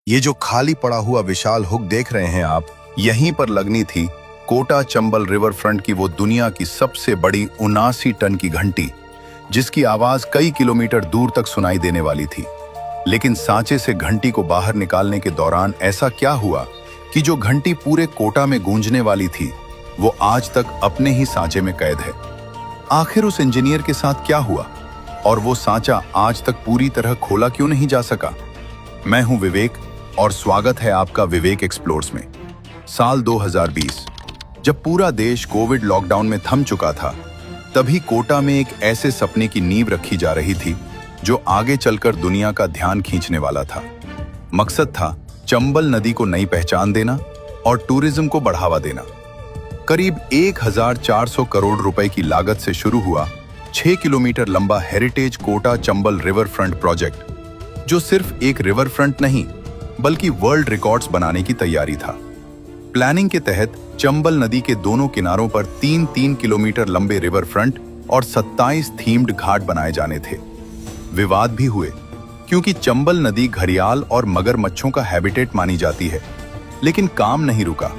ये जो खाली पड़ा हुआ विशाल हुक देख रहे हैं आप, यहीं पर लगनी थी कोटा चंबल रिवर फ्रंट की वो दुनिया की सबसे बड़ी 79 टन की घंटी, जिसकी आवाज कई किलोमीटर दूर तक सुनाई देने वाली थी। लेकिन सांचे से घंटी को बाहर निकालने के दौरान ऐसा क्या हुआ कि जो घंटी पूरे कोटा में गूंजने वाली थी, वो आज तक अपने ही सांचे में कैद है। आखिर उस इंजीनियर के साथ क्या हुआ और वो सांचा आज तक पूरी तरह खोला क्यों नहीं जा सका? मैं हूं विवेक और स्वागत है आपका विवेक एक्सप्लोर्स में। साल 2020, जब पूरा देश कोविड लॉकडाउन में थम चुका था, तभी कोटा में एक ऐसे सपने की नींव रखी जा रही थी जो आगे चलकर दुनिया का ध्यान खींचने वाला था। मकसद था चंबल नदी को नई पहचान देना और टूरिज्म को बढ़ावा देना। करीब 1400 करोड़ रुपए की लागत से शुरू हुआ 6 किलोमीटर लंबा heritage Kota Chambal river front project, जो सिर्फ एक रिवर फ्रंट नहीं बल्कि वर्ल्ड रिकॉर्ड्स बनाने की तैयारी था। प्लानिंग के तहत चंबल नदी के दोनों किनारों पर 3-3 किलोमीटर लंबे रिवर फ्रंट और 27 थीम्ड घाट बनाए जाने थे। विवाद भी हुए क्योंकि चंबल नदी घड़ियाल और मगरमच्छों का हैबिटेट मानी जाती है, लेकिन काम नहीं रुका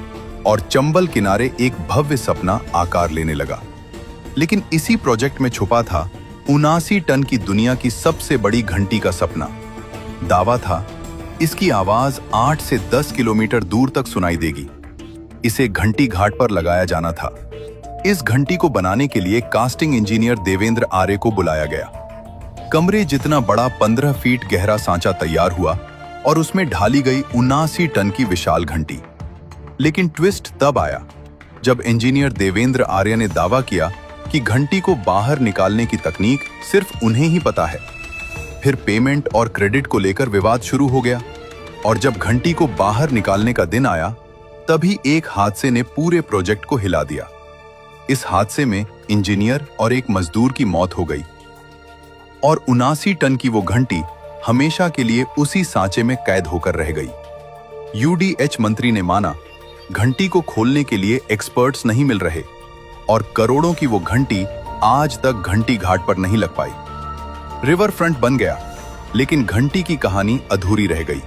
और चंबल किनारे एक भव्य सपना आकार लेने लगा। लेकिन इसी प्रोजेक्ट में छुपा था 79 टन की दुनिया की सबसे बड़ी घंटी का सपना। दावा था इसकी आवाज 8 से 10 किलोमीटर दूर तक सुनाई देगी। इसे घंटी घाट पर लगाया जाना था। इस घंटी को बनाने के लिए कास्टिंग इंजीनियर देवेंद्र आर्य को बुलाया गया। कमरे जितना बड़ा 15 फीट गहरा सांचा तैयार हुआ और उसमें ढाली गई 79 टन की विशाल घंटी। लेकिन ट्विस्ट तब आया जब इंजीनियर देवेंद्र आर्य ने दावा किया कि घंटी को बाहर निकालने की तकनीक सिर्फ उन्हें ही पता है। फिर पेमेंट और क्रेडिट को लेकर विवाद शुरू हो गया और जब घंटी को बाहर निकालने का दिन आया, तभी एक हादसे ने पूरे प्रोजेक्ट को हिला दिया। इस हादसे में इंजीनियर और एक मजदूर की मौत हो गई और 79 टन की वो घंटी हमेशा के लिए उसी सांचे में कैद होकर रह गई। यूडीएच मंत्री ने माना घंटी को खोलने के लिए एक्सपर्ट्स नहीं मिल रहे और करोड़ों की वो घंटी आज तक घंटी घाट पर नहीं लग पाई। रिवर फ्रंट बन गया, लेकिन घंटी की कहानी अधूरी रह गई।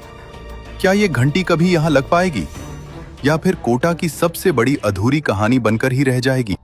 क्या ये घंटी कभी यहां लग पाएगी या फिर कोटा की सबसे बड़ी अधूरी कहानी बनकर ही रह जाएगी?